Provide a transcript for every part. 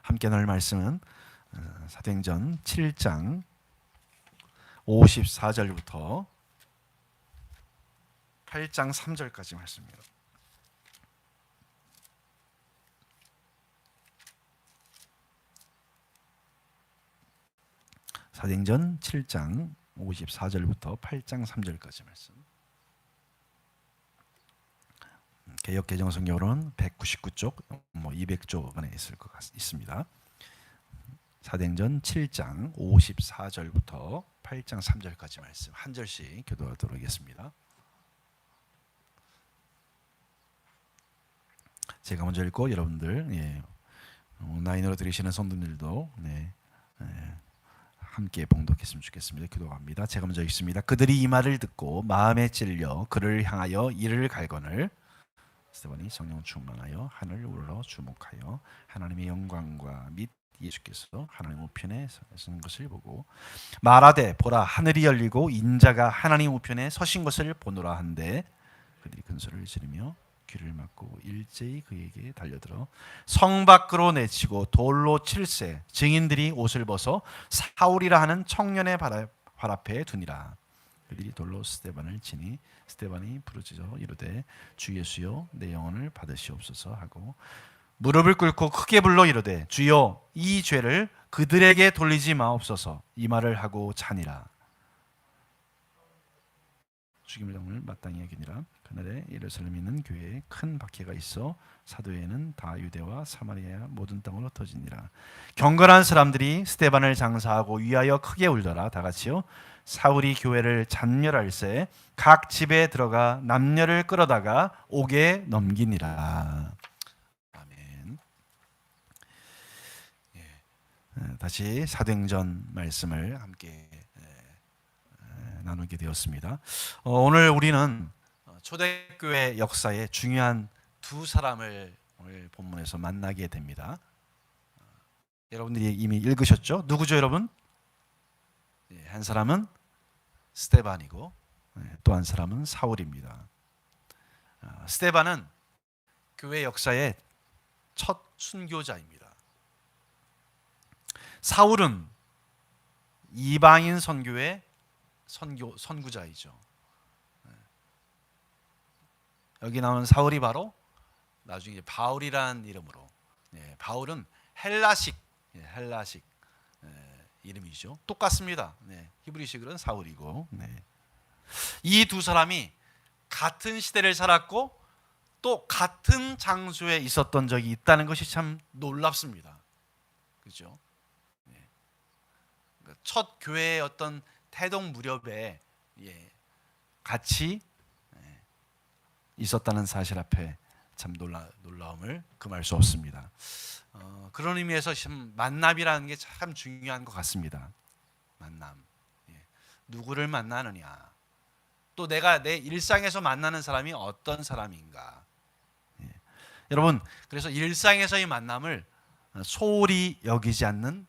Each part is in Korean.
함께 나눌 말씀은 사도행전 7장 54절부터 8장 3절까지 말씀입니다. 사도행전 7장 54절부터 8장 3절까지 말씀. 개역 개정 성경으로는 199쪽, 200쪽 안에 있을 것 같습니다. 사도행전 7장 54절부터 8장 3절까지 말씀 한 절씩 교도하도록 하겠습니다. 제가 먼저 읽고 여러분들 온라인으로 들으시는 성도들도 함께 봉독했으면 좋겠습니다. 기도합니다. 제가 먼저 읽습니다. 그들이 이 말을 듣고 마음에 찔려 그를 향하여 이를 갈거늘 스데반이 성령 충만하여 하늘을 우러러 주목하여 하나님의 영광과 및 예수께서 하나님 우편에 서신 것을 보고 말하되 보라 하늘이 열리고 인자가 하나님 우편에 서신 것을 보노라 한데 그들이 큰 소리를 지르며 귀를 막고 일제히 그에게 달려들어 성 밖으로 내치고 돌로 칠세 증인들이 옷을 벗어 사울이라 하는 청년의 발 앞에 두니라. 그들이 돌로 스데반을 치니 스데반이 부르짖어 이르되 주 예수여 내 영혼을 받으시옵소서 하고 무릎을 꿇고 크게 불러 이르되 주여 이 죄를 그들에게 돌리지 마옵소서 이 말을 하고 자니라. 죽임을 당을 마땅히 여기니라. 그날에 예루살렘에 있는 교회에 큰 박해가 있어 사도회는 다 유대와 사마리아 모든 땅으로 터지니라. 경건한 사람들이 스데반을 장사하고 위하여 크게 울더라. 다 같이요. 사울이 교회를 잔멸할새 각 집에 들어가 남녀를 끌어다가 옥에 넘기니라. 아멘. 다시 사도행전 말씀을 함께 나누게 되었습니다. 오늘 우리는 초대교회 역사의 중요한 두 사람을 오늘 본문에서 만나게 됩니다. 여러분들이 이미 읽으셨죠? 누구죠, 여러분? 한 사람은 스데반이고 또 한 사람은 사울입니다. 스데반은 교회 역사의 첫 순교자입니다. 사울은 이방인 선교의 선구자이죠. 여기 나오는 사울이 바로 나중에 바울이라는 이름으로, 바울은 헬라식 이름이죠. 똑같습니다. 히브리식으로는 사울이고, 이 두 사람이 같은 시대를 살았고 또 같은 장소에 있었던 적이 있다는 것이 참 놀랍습니다. 그렇죠? 첫 교회의 어떤 태동 무렵에 같이 있었다는 사실 앞에 참 놀라움을 금할 수 없습니다. 그런 의미에서 참 만남이라는 게 참 중요한 것 같습니다. 만남. 누구를 만나느냐. 또 내가 내 일상에서 만나는 사람이 어떤 사람인가. 여러분, 그래서 일상에서의 만남을 소홀히 여기지 않는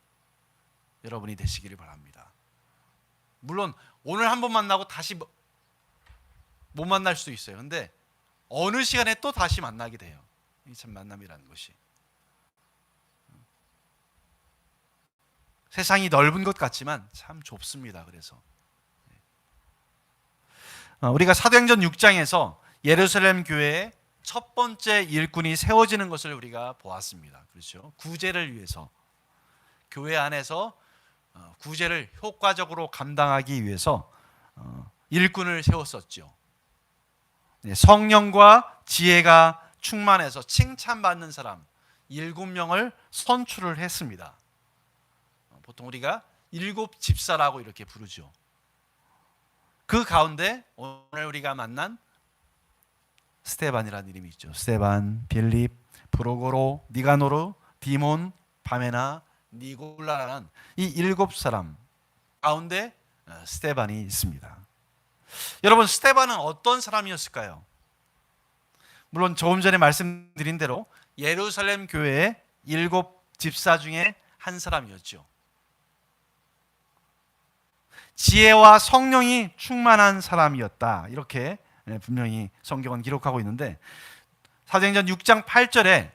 여러분이 되시기를 바랍니다. 물론 오늘 한번 만나고 다시 못 만날 수도 있어요. 근데 어느 시간에 또 다시 만나게 돼요. 이 참 만남이라는 것이. 세상이 넓은 것 같지만 참 좁습니다. 그래서 우리가 사도행전 6장에서 예루살렘 교회의 첫 번째 일꾼이 세워지는 것을 우리가 보았습니다. 그렇죠? 구제를 위해서 교회 안에서 구제를 효과적으로 감당하기 위해서 일꾼을 세웠었죠. 성령과 지혜가 충만해서 칭찬받는 사람 7명을 선출을 했습니다. 보통 우리가 7집사라고 이렇게 부르죠. 그 가운데 오늘 우리가 만난 스데반이라는 이름이 있죠. 스데반, 빌립, 프로고로, 니가노르, 디몬, 바메나, 니골라라는 이 7사람 가운데 스데반이 있습니다. 여러분, 스데반은 어떤 사람이었을까요? 물론 조금 전에 말씀드린 대로 예루살렘 교회의 7집사 중에 한 사람이었죠. 지혜와 성령이 충만한 사람이었다. 이렇게 분명히 성경은 기록하고 있는데 사도행전 6장 8절에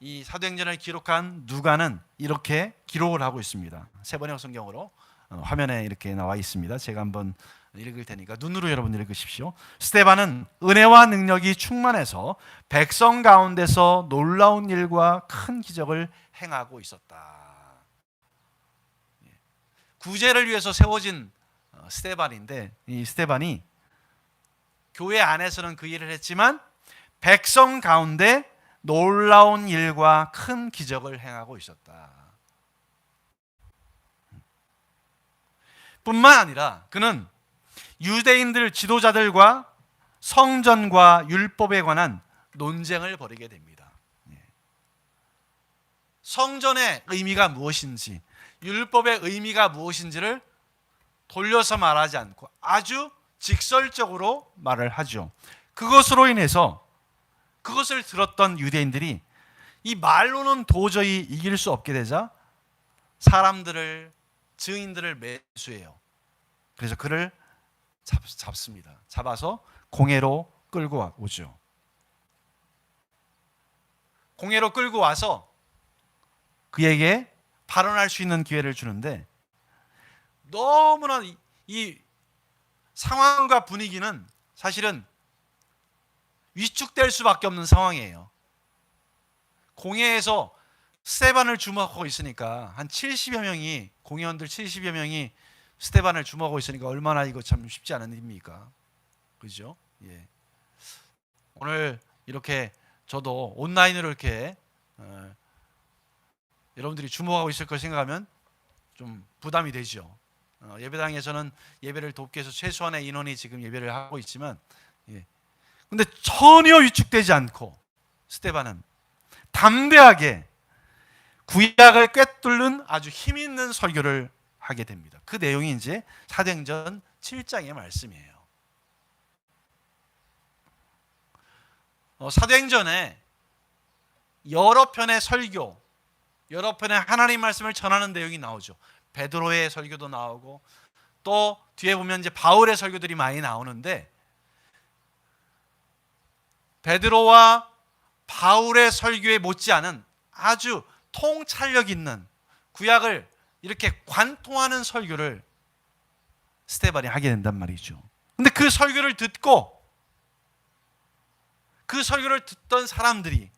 이 사도행전을 기록한 누가는 이렇게 기록을 하고 있습니다. 세 번역 성경으로 화면에 이렇게 나와 있습니다. 제가 한번 읽을 테니까 눈으로 여러분 읽으십시오. 스데반은 은혜와 능력이 충만해서 백성 가운데서 놀라운 일과 큰 기적을 행하고 있었다. 구제를 위해서 세워진 스데반인데, 이 스데반이 교회 안에서는 그 일을 했지만 백성 가운데 놀라운 일과 큰 기적을 행하고 있었다. 뿐만 아니라 그는 유대인들 지도자들과 성전과 율법에 관한 논쟁을 벌이게 됩니다. 성전의 의미가 무엇인지, 율법의 의미가 무엇인지를 돌려서 말하지 않고 아주 직설적으로 말을 하죠. 그것으로 인해서 그것을 들었던 유대인들이 이 말로는 도저히 이길 수 없게 되자 사람들을, 증인들을 매수해요. 그래서 그를 잡습니다. 잡아서 공회로 끌고 오죠. 공회로 끌고 와서 그에게 발언할 수 있는 기회를 주는데, 너무나 이 상황과 분위기는 사실은 위축될 수밖에 없는 상황이에요. 공회에서 스데반을 주목하고 있으니까 한 70여 명이, 공회원들 70여 명이 스데반을 주목하고 있으니까 얼마나 이거 참 쉽지 않은 일입니까? 그죠? 예. 오늘 이렇게 저도 온라인으로 이렇게 여러분들이 주목하고 있을 걸 생각하면 좀 부담이 되죠. 예배당에서는 예배를 돕기 위해서 최소한의 인원이 지금 예배를 하고 있지만, 근데 전혀 위축되지 않고 스데반은 담대하게 구약을 꿰뚫는 아주 힘 있는 설교를 하게 됩니다. 그 내용이 이제 사도행전 7장의 말씀이에요. 사도행전에 여러 편의 설교, 여러 편의 하나님 말씀을 전하는 내용이 나오죠. 베드로의 설교도 나오고 또 뒤에 보면 이제 바울의 설교들이 많이 나오는데, 베드로와 바울의 설교에 못지않은 아주 통찰력 있는, 구약을 이렇게 관통하는 설교를 스데반이 하게 된단 말이죠. 근데 그 설교를 듣고 그 설교를 듣던 사람들이,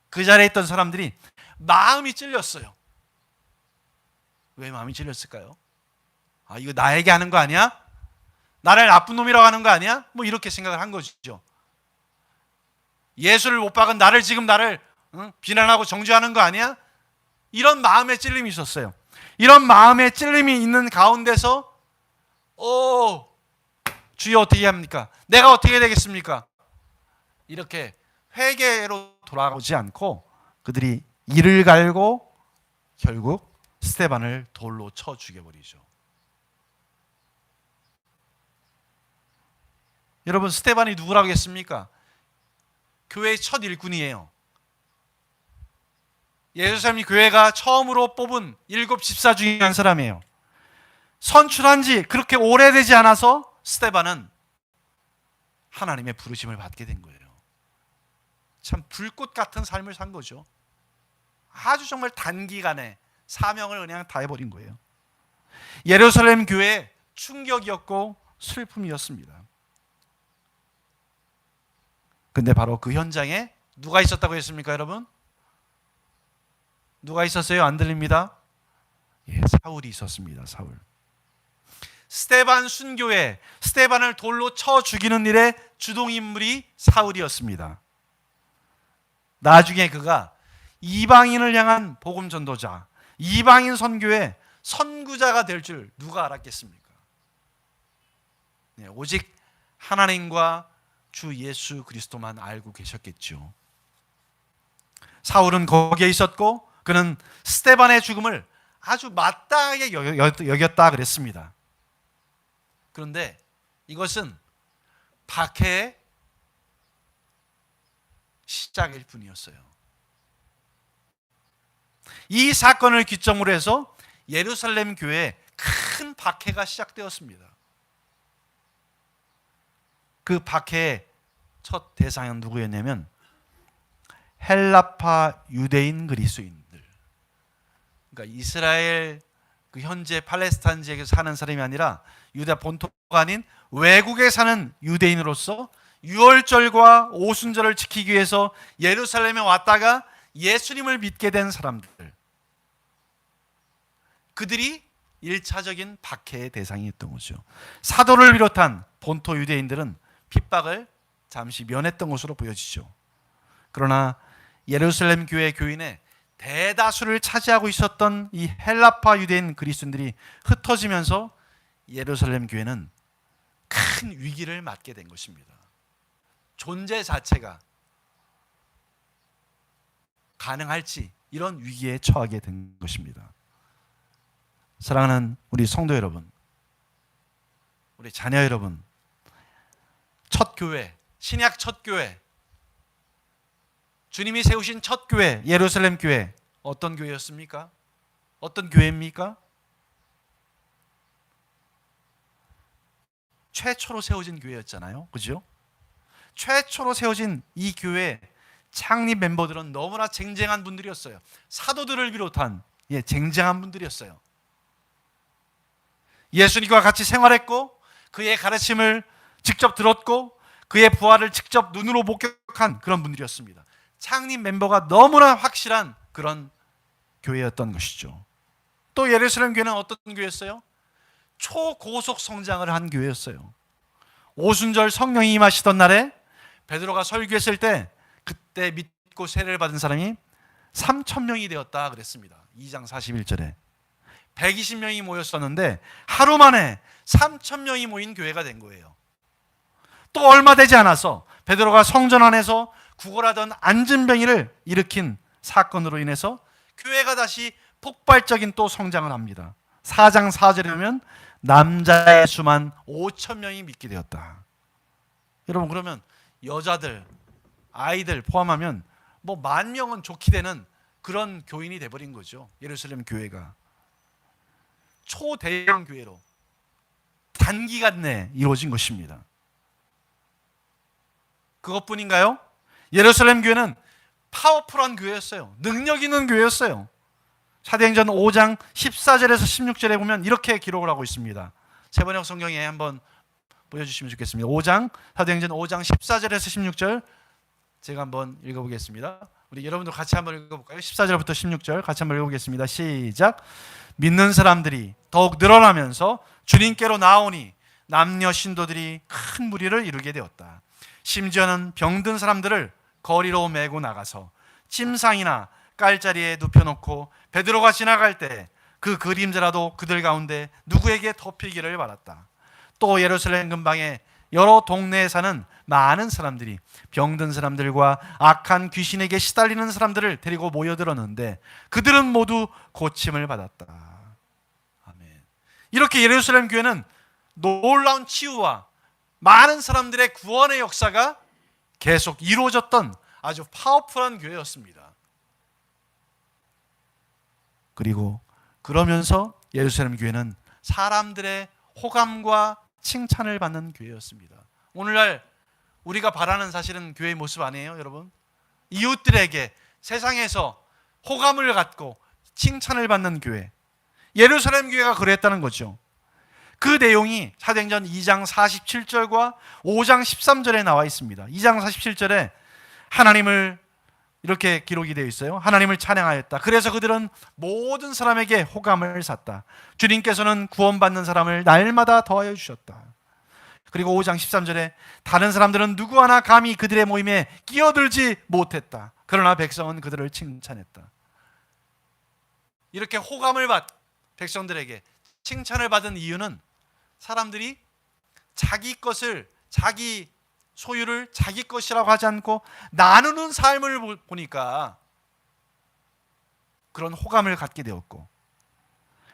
그 자리에 있던 사람들이 마음이 찔렸어요. 왜 마음이 찔렸을까요? 아, 이거 나에게 하는 거 아니야? 나를 나쁜 놈이라고 하는 거 아니야? 뭐 이렇게 생각을 한 것이죠. 예수를 못 박은 나를 비난하고 정죄하는 거 아니야? 이런 마음의 찔림이 있었어요. 이런 마음의 찔림이 있는 가운데서 주여 어떻게 합니까? 내가 어떻게 해야 되겠습니까? 이렇게 회개로 돌아오지 않고 그들이 이를 갈고 결국 스데반을 돌로 쳐 죽여버리죠. 여러분, 스데반이 누구라고 했습니까? 교회의 첫 일꾼이에요. 예루살렘 교회가 처음으로 뽑은 7 집사 중에 한 사람이에요. 선출한 지 그렇게 오래되지 않아서 스데반은 하나님의 부르심을 받게 된 거예요. 참 불꽃 같은 삶을 산 거죠. 아주 정말 단기간에 사명을 그냥 다 해버린 거예요. 예루살렘 교회의 충격이었고 슬픔이었습니다. 근데 바로 그 현장에 누가 있었다고 했습니까, 여러분? 누가 있었어요? 안 들립니다? 사울이 있었습니다. 사울. 스데반 순교에 스데반을 돌로 쳐 죽이는 일의 주동인물이 사울이었습니다. 나중에 그가 이방인을 향한 복음 전도자, 이방인 선교의 선구자가 될 줄 누가 알았겠습니까? 오직 하나님과 주 예수 그리스도만 알고 계셨겠죠. 사울은 거기에 있었고 그는 스데반의 죽음을 아주 마땅하게 여겼다 그랬습니다. 그런데 이것은 박해의 시작일 뿐이었어요. 이 사건을 기점으로 해서 예루살렘 교회에 큰 박해가 시작되었습니다. 그 박해의 첫 대상은 누구였냐면 헬라파 유대인 그리스도인들, 그러니까 이스라엘 그 현재 팔레스타인 지역에 사는 사람이 아니라 유다 본토가 아닌 외국에 사는 유대인으로서 유월절과 오순절을 지키기 위해서 예루살렘에 왔다가 예수님을 믿게 된 사람들, 그들이 1차적인 박해의 대상이었던 거죠. 사도를 비롯한 본토 유대인들은 핍박을 잠시 면했던 것으로 보여지죠. 그러나 예루살렘 교회 교인의 대다수를 차지하고 있었던 이 헬라파 유대인 그리스도인들이 흩어지면서 예루살렘 교회는 큰 위기를 맞게 된 것입니다. 존재 자체가 가능할지 이런 위기에 처하게 된 것입니다. 사랑하는 우리 성도 여러분, 우리 자녀 여러분, 첫 교회, 신약 첫 교회, 주님이 세우신 첫 교회, 예루살렘 교회, 어떤 교회였습니까? 어떤 교회입니까? 최초로 세워진 교회였잖아요. 그죠? 최초로 세워진 이 교회 창립 멤버들은 너무나 쟁쟁한 분들이었어요. 사도들을 비롯한 쟁쟁한 분들이었어요. 예수님과 같이 생활했고 그의 가르침을 직접 들었고 그의 부활을 직접 눈으로 목격한 그런 분들이었습니다. 창립 멤버가 너무나 확실한 그런 교회였던 것이죠. 또 예루살렘 교회는 어떤 교회였어요? 초고속 성장을 한 교회였어요. 오순절 성령이 임하시던 날에 베드로가 설교했을 때 그때 믿고 세례를 받은 사람이 3,000명이 되었다 그랬습니다. 2장 41절에 120명이 모였었는데 하루 만에 3,000명이 모인 교회가 된 거예요. 또 얼마 되지 않아서 베드로가 성전 안에서 구걸하던 안진병이를 일으킨 사건으로 인해서 교회가 다시 폭발적인 또 성장을 합니다. 4장 4절에 보면 남자의 수만 5,000명이 믿게 되었다. 여러분, 그러면 여자들, 아이들 포함하면 뭐 10,000명은 좋게 되는 그런 교인이 돼버린 거죠. 예루살렘 교회가 초대형 교회로 단기간 내에 이루어진 것입니다. 그것뿐인가요? 예루살렘 교회는 파워풀한 교회였어요. 능력 있는 교회였어요. 사도행전 5장 14절에서 16절에 보면 이렇게 기록을 하고 있습니다. 세번역 성경에 한번 보여주시면 좋겠습니다. 사도행전 5장 14절에서 16절 제가 한번 읽어보겠습니다. 우리 여러분도 같이 한번 읽어볼까요? 14절부터 16절 같이 한번 읽어보겠습니다. 시작. 믿는 사람들이 더욱 늘어나면서 주님께로 나오니 남녀 신도들이 큰 무리를 이루게 되었다. 심지어는 병든 사람들을 거리로 메고 나가서 침상이나 깔자리에 눕혀놓고 베드로가 지나갈 때 그 그림자라도 그들 가운데 누구에게 덮이기를 바랐다. 또 예루살렘 근방에 여러 동네에 사는 많은 사람들이 병든 사람들과 악한 귀신에게 시달리는 사람들을 데리고 모여들었는데 그들은 모두 고침을 받았다. 아멘. 이렇게 예루살렘 교회는 놀라운 치유와 많은 사람들의 구원의 역사가 계속 이루어졌던 아주 파워풀한 교회였습니다. 그리고 그러면서 예루살렘 교회는 사람들의 호감과 칭찬을 받는 교회였습니다. 오늘날 우리가 바라는 사실은 교회의 모습 아니에요, 여러분? 이웃들에게 세상에서 호감을 갖고 칭찬을 받는 교회. 예루살렘 교회가 그랬다는 거죠. 그 내용이 사도행전 2장 47절과 5장 13절에 나와 있습니다. 2장 47절에 하나님을 이렇게 기록이 되어 있어요. 하나님을 찬양하였다. 그래서 그들은 모든 사람에게 호감을 샀다. 주님께서는 구원받는 사람을 날마다 더하여 주셨다. 그리고 5장 13절에 다른 사람들은 누구 하나 감히 그들의 모임에 끼어들지 못했다. 그러나 백성은 그들을 칭찬했다. 이렇게 호감을 받 백성들에게 칭찬을 받은 이유는 사람들이 자기 것을, 자기 소유를 자기 것이라고 하지 않고 나누는 삶을 보니까 그런 호감을 갖게 되었고,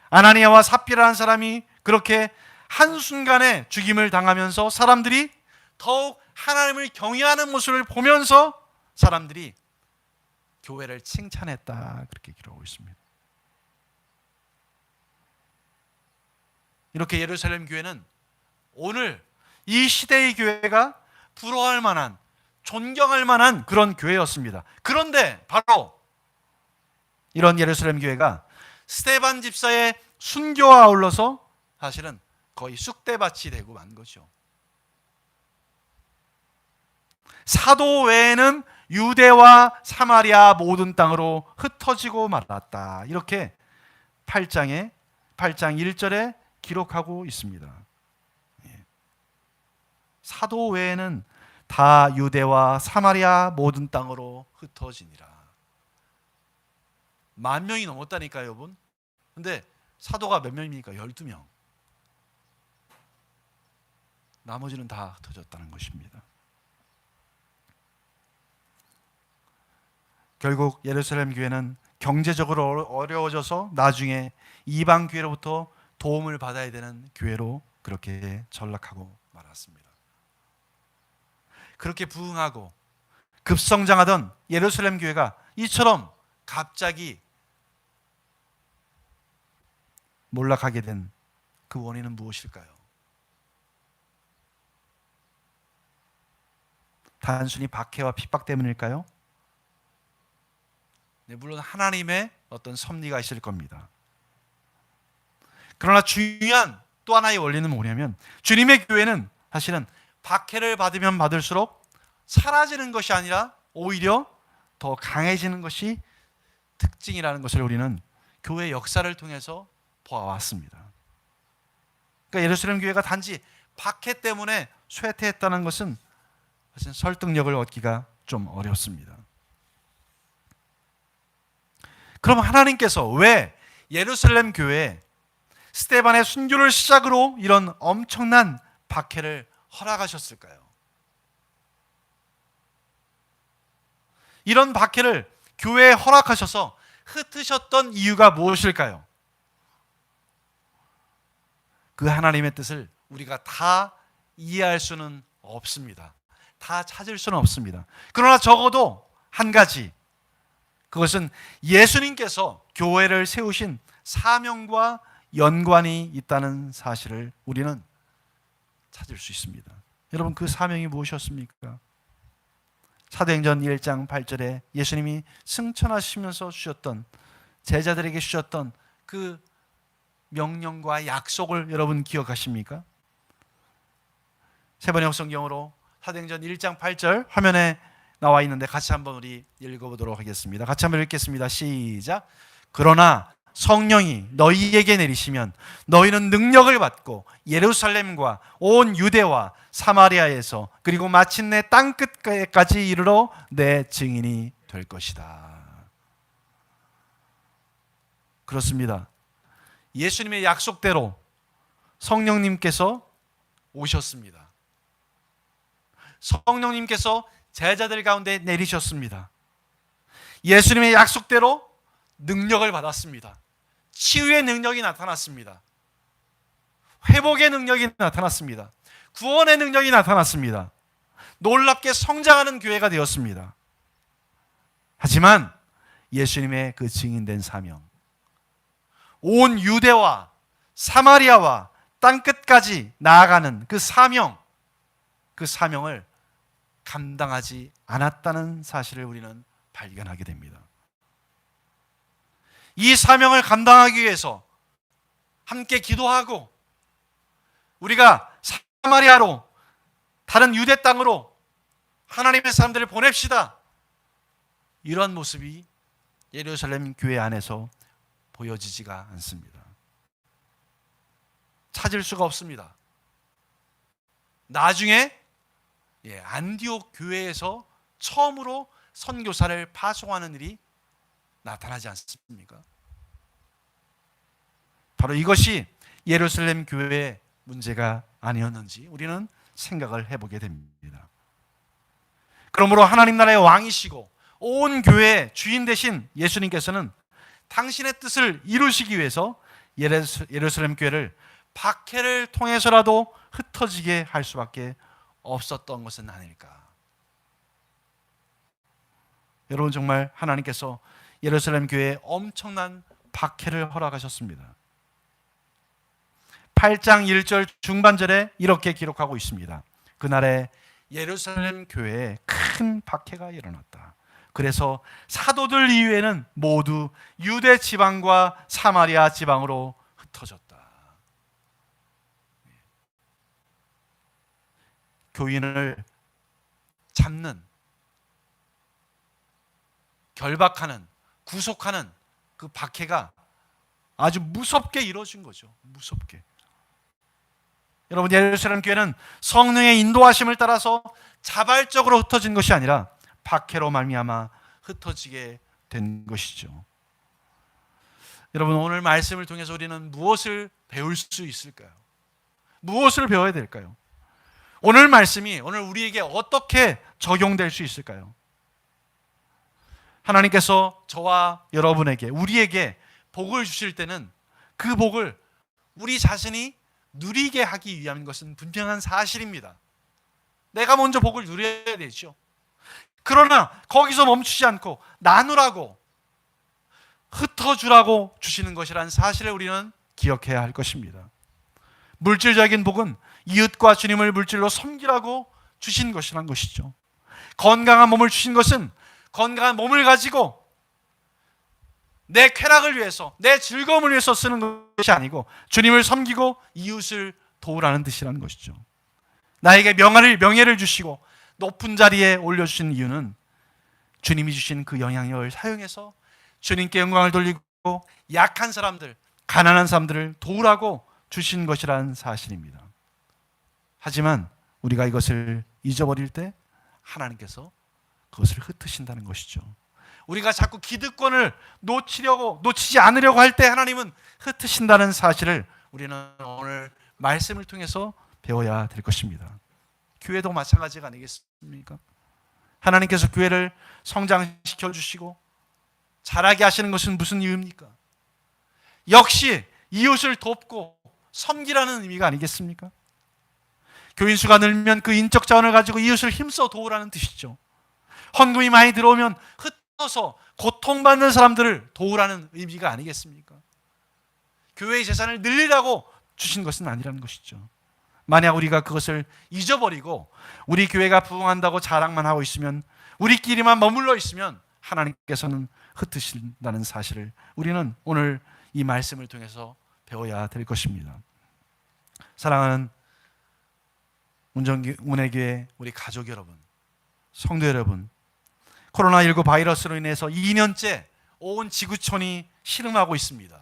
아나니아와 삽비라는 사람이 그렇게 한순간에 죽임을 당하면서 사람들이 더욱 하나님을 경외하는 모습을 보면서 사람들이 교회를 칭찬했다. 그렇게 기록하고 있습니다. 이렇게 예루살렘 교회는 오늘 이 시대의 교회가 부러워할 만한 존경할 만한 그런 교회였습니다. 그런데 바로 이런 예루살렘 교회가 스데반 집사의 순교와 아울러서 사실은 거의 쑥대밭이 되고 만 거죠. 사도 외에는 유대와 사마리아 모든 땅으로 흩어지고 말았다. 이렇게 8장 1절에 기록하고 있습니다. 사도 외에는 다 유대와 사마리아 모든 땅으로 흩어지니라. 10,000명이 넘었다니까요, 여러분. 근데 사도가 몇 명입니까? 12명. 나머지는 다 흩어졌다는 것입니다. 결국 예루살렘 교회는 경제적으로 어려워져서 나중에 이방 교회로부터 도움을 받아야 되는 교회로 그렇게 전락하고 말았습니다. 그렇게 부흥하고 급성장하던 예루살렘 교회가 이처럼 갑자기 몰락하게 된 그 원인은 무엇일까요? 단순히 박해와 핍박 때문일까요? 네, 물론 하나님의 어떤 섭리가 있을 겁니다. 그러나 중요한 또 하나의 원리는 뭐냐면 주님의 교회는 사실은 박해를 받으면 받을수록 사라지는 것이 아니라 오히려 더 강해지는 것이 특징이라는 것을 우리는 교회 역사를 통해서 보아왔습니다. 그러니까 예루살렘 교회가 단지 박해 때문에 쇠퇴했다는 것은 사실 설득력을 얻기가 좀 어렵습니다. 그럼 하나님께서 왜 예루살렘 교회에 스데반의 순교를 시작으로 이런 엄청난 박해를 허락하셨을까요? 이런 박해를 교회에 허락하셔서 흩으셨던 이유가 무엇일까요? 그 하나님의 뜻을 우리가 다 이해할 수는 없습니다. 다 찾을 수는 없습니다. 그러나 적어도 한 가지, 그것은 예수님께서 교회를 세우신 사명과 연관이 있다는 사실을 우리는 찾을 수 있습니다. 여러분, 그 사명이 무엇이었습니까? 사도행전 1장 8절에 예수님이 승천하시면서 주셨던, 제자들에게 주셨던 그 명령과 약속을 여러분 기억하십니까? 세번역 성경으로 사도행전 1장 8절 화면에 나와 있는데 같이 한번 우리 읽어보도록 하겠습니다. 같이 한번 읽겠습니다. 시작. 그러나 성령이 너희에게 내리시면 너희는 능력을 받고 예루살렘과 온 유대와 사마리아에서 그리고 마침내 땅끝까지 이르러 내 증인이 될 것이다. 그렇습니다. 예수님의 약속대로 성령님께서 오셨습니다. 성령님께서 제자들 가운데 내리셨습니다. 예수님의 약속대로 능력을 받았습니다. 치유의 능력이 나타났습니다. 회복의 능력이 나타났습니다. 구원의 능력이 나타났습니다. 놀랍게 성장하는 교회가 되었습니다. 하지만 예수님의 그 증인된 사명, 온 유대와 사마리아와 땅끝까지 나아가는 그 사명, 그 사명을 감당하지 않았다는 사실을 우리는 발견하게 됩니다. 이 사명을 감당하기 위해서 함께 기도하고 우리가 사마리아로, 다른 유대 땅으로 하나님의 사람들을 보냅시다, 이런 모습이 예루살렘 교회 안에서 보여지지가 않습니다. 찾을 수가 없습니다. 나중에 안디옥 교회에서 처음으로 선교사를 파송하는 일이 나타나지 않습니까? 바로 이것이 예루살렘 교회의 문제가 아니었는지 우리는 생각을 해보게 됩니다. 그러므로 하나님 나라의 왕이시고 온 교회의 주인 되신 예수님께서는 당신의 뜻을 이루시기 위해서 예루살렘 교회를 박해를 통해서라도 흩어지게 할 수밖에 없었던 것은 아닐까. 여러분, 정말 하나님께서 예루살렘 교회에 엄청난 박해를 허락하셨습니다. 8장 1절 중반절에 이렇게 기록하고 있습니다. 그날에 예루살렘 교회에 큰 박해가 일어났다. 그래서 사도들 이후에는 모두 유대 지방과 사마리아 지방으로 흩어졌다. 교인을 잡는, 결박하는, 구속하는 그 박해가 아주 무섭게 이루어진 거죠. 무섭게. 여러분, 예루살렘 교회는 성령의 인도하심을 따라서 자발적으로 흩어진 것이 아니라 박해로 말미암아 흩어지게 된 것이죠. 여러분, 오늘 말씀을 통해서 우리는 무엇을 배울 수 있을까요? 무엇을 배워야 될까요? 오늘 말씀이 오늘 우리에게 어떻게 적용될 수 있을까요? 하나님께서 저와 여러분에게, 우리에게 복을 주실 때는 그 복을 우리 자신이 누리게 하기 위한 것은 분명한 사실입니다. 내가 먼저 복을 누려야 되죠. 그러나 거기서 멈추지 않고 나누라고, 흩어주라고 주시는 것이라는 사실을 우리는 기억해야 할 것입니다. 물질적인 복은 이웃과 주님을 물질로 섬기라고 주신 것이란 것이죠. 건강한 몸을 주신 것은 건강한 몸을 가지고 내 쾌락을 위해서, 내 즐거움을 위해서 쓰는 것이 아니고 주님을 섬기고 이웃을 도우라는 뜻이라는 것이죠. 나에게 명예를 주시고 높은 자리에 올려주신 이유는 주님이 주신 그 영향력을 사용해서 주님께 영광을 돌리고 약한 사람들, 가난한 사람들을 도우라고 주신 것이라는 사실입니다. 하지만 우리가 이것을 잊어버릴 때 하나님께서 그것을 흩으신다는 것이죠. 우리가 자꾸 기득권을 놓치지 않으려고 할 때 하나님은 흩으신다는 사실을 우리는 오늘 말씀을 통해서 배워야 될 것입니다. 교회도 마찬가지가 아니겠습니까? 하나님께서 교회를 성장시켜 주시고 자라게 하시는 것은 무슨 이유입니까? 역시 이웃을 돕고 섬기라는 의미가 아니겠습니까? 교인 수가 늘면 그 인적 자원을 가지고 이웃을 힘써 도우라는 뜻이죠. 헌금이 많이 들어오면 흩어서 고통받는 사람들을 도우라는 의미가 아니겠습니까? 교회의 재산을 늘리라고 주신 것은 아니라는 것이죠. 만약 우리가 그것을 잊어버리고 우리 교회가 부흥한다고 자랑만 하고 있으면, 우리끼리만 머물러 있으면 하나님께서는 흩으신다는 사실을 우리는 오늘 이 말씀을 통해서 배워야 될 것입니다. 사랑하는 운해교회 우리 가족 여러분, 성도 여러분, 코로나19 바이러스로 인해서 2년째 온 지구촌이 시름하고 있습니다.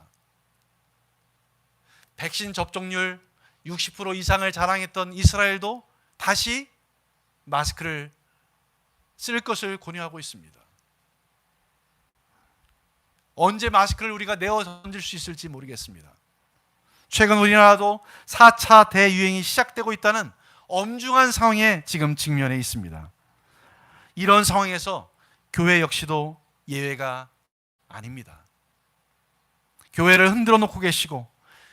백신 접종률 60% 이상을 자랑했던 이스라엘도 다시 마스크를 쓸 것을 권유하고 있습니다. 언제 마스크를 우리가 내어 던질 수 있을지 모르겠습니다. 최근 우리나라도 4차 대유행이 시작되고 있다는 엄중한 상황에 지금 직면해 있습니다. 이런 상황에서 교회 역시도 예외가 아닙니다. 교회를 흔들어 놓고 계시고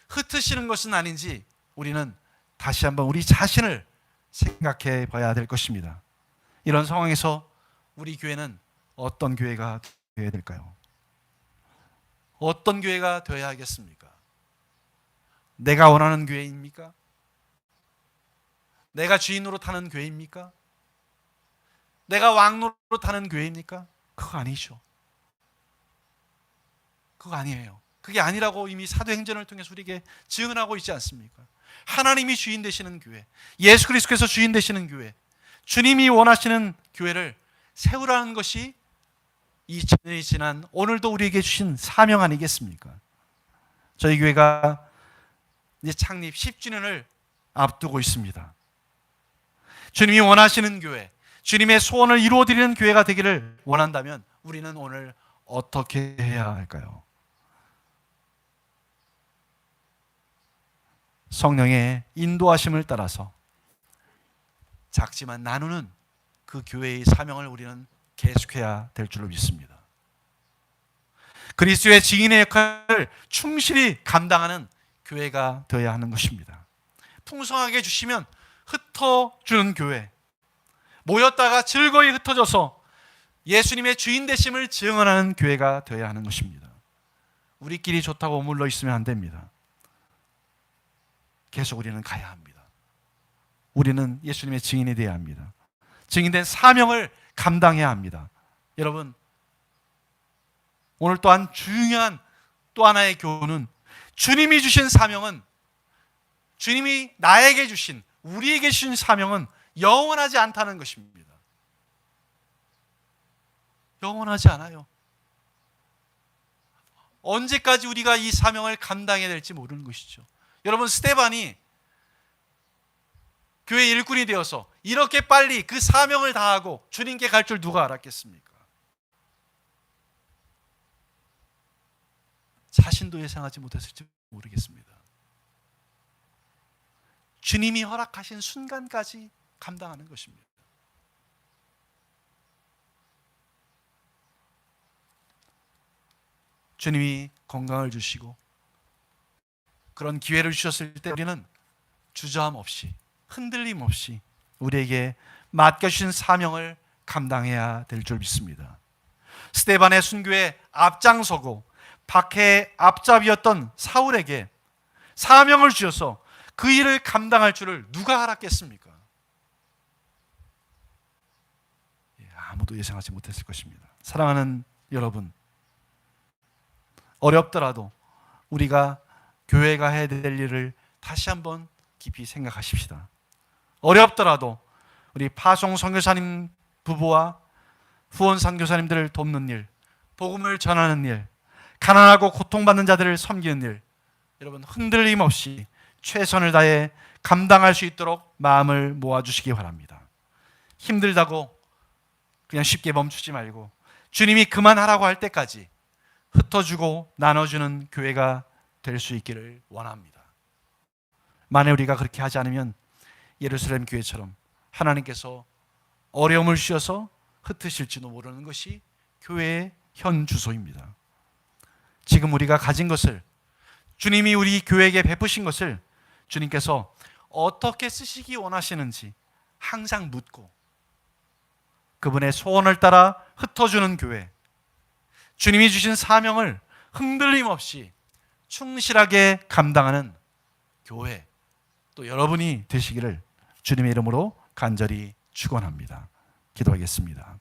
흩으시는 것은 아닌지 우리는 다시 한번 우리 자신을 생각해 봐야 될 것입니다. 이런 상황에서 우리 교회는 어떤 교회가 되어야 될까요? 어떤 교회가 되어야 하겠습니까? 내가 원하는 교회입니까? 내가 주인으로 타는 교회입니까? 내가 왕노로 타는 교회입니까? 그거 아니죠. 그거 아니에요. 그게 아니라고 이미 사도행전을 통해서 우리에게 증언하고 있지 않습니까? 하나님이 주인 되시는 교회, 예수 그리스도께서 주인 되시는 교회, 주님이 원하시는 교회를 세우라는 것이 2000년이 지난 오늘도 우리에게 주신 사명 아니겠습니까? 저희 교회가 이제 창립 10주년을 앞두고 있습니다. 주님이 원하시는 교회, 주님의 소원을 이루어드리는 교회가 되기를 원한다면 우리는 오늘 어떻게 해야 할까요? 성령의 인도하심을 따라서 작지만 나누는 그 교회의 사명을 우리는 계속해야 될 줄로 믿습니다. 그리스도의 증인의 역할을 충실히 감당하는 교회가 되어야 하는 것입니다. 풍성하게 주시면 흩어주는 교회, 모였다가 즐거이 흩어져서 예수님의 주인 되심을 증언하는 교회가 되어야 하는 것입니다. 우리끼리 좋다고 머물러 있으면 안 됩니다. 계속 우리는 가야 합니다. 우리는 예수님의 증인이 되어야 합니다. 증인된 사명을 감당해야 합니다. 여러분, 오늘 또한 중요한 또 하나의 교훈은 주님이 주신 사명은, 주님이 나에게 주신, 우리에게 주신 사명은 영원하지 않다는 것입니다. 영원하지 않아요. 언제까지 우리가 이 사명을 감당해야 될지 모르는 것이죠. 여러분, 스데반이 교회 일꾼이 되어서 이렇게 빨리 그 사명을 다하고 주님께 갈 줄 누가 알았겠습니까? 자신도 예상하지 못했을지 모르겠습니다. 주님이 허락하신 순간까지 감당하는 것입니다. 주님이 건강을 주시고 그런 기회를 주셨을 때 우리는 주저함 없이, 흔들림 없이 우리에게 맡겨주신 사명을 감당해야 될 줄 믿습니다. 스데반의 순교에 앞장서고 박해의 앞잡이였던 사울에게 사명을 주셔서 그 일을 감당할 줄을 누가 알았겠습니까? 아무도 예상하지 못했을 것입니다. 사랑하는 여러분, 어렵더라도 우리가 교회가 해야 될 일을 다시 한번 깊이 생각하십시다. 어렵더라도 우리 파송 선교사님 부부와 후원 선교사님들을 돕는 일, 복음을 전하는 일, 가난하고 고통받는 자들을 섬기는 일, 여러분 흔들림 없이 최선을 다해 감당할 수 있도록 마음을 모아주시기 바랍니다. 힘들다고 그냥 쉽게 멈추지 말고 주님이 그만하라고 할 때까지 흩어주고 나눠주는 교회가 될 수 있기를 원합니다. 만약 우리가 그렇게 하지 않으면 예루살렘 교회처럼 하나님께서 어려움을 주셔서 흩으실지도 모르는 것이 교회의 현 주소입니다. 지금 우리가 가진 것을, 주님이 우리 교회에게 베푸신 것을 주님께서 어떻게 쓰시기 원하시는지 항상 묻고 그분의 소원을 따라 흩어주는 교회, 주님이 주신 사명을 흔들림 없이 충실하게 감당하는 교회, 또 여러분이 되시기를 주님의 이름으로 간절히 축원합니다. 기도하겠습니다.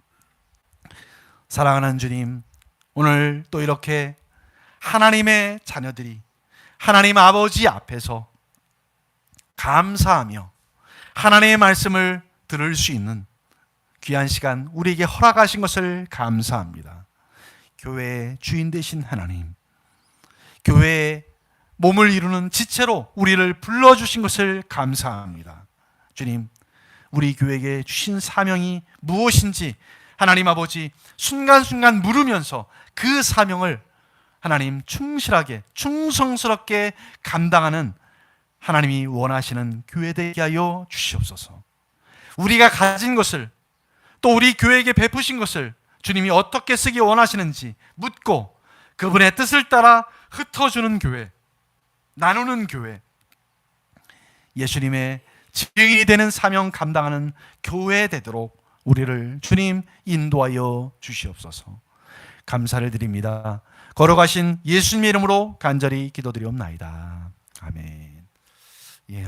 사랑하는 주님, 오늘 또 이렇게 하나님의 자녀들이 하나님 아버지 앞에서 감사하며 하나님의 말씀을 들을 수 있는 귀한 시간 우리에게 허락하신 것을 감사합니다. 교회의 주인 되신 하나님, 교회의 몸을 이루는 지체로 우리를 불러주신 것을 감사합니다. 주님, 우리 교회에게 주신 사명이 무엇인지 하나님 아버지 순간순간 물으면서 그 사명을 하나님 충실하게 충성스럽게 감당하는 하나님이 원하시는 교회 되게 하여 주시옵소서. 우리가 가진 것을, 또 우리 교회에게 베푸신 것을 주님이 어떻게 쓰기 원하시는지 묻고 그분의 뜻을 따라 흩어주는 교회, 나누는 교회, 예수님의 증인이 되는 사명 감당하는 교회 되도록 우리를 주님 인도하여 주시옵소서. 감사를 드립니다. 걸어가신 예수님의 이름으로 간절히 기도드리옵나이다. 아멘. 예,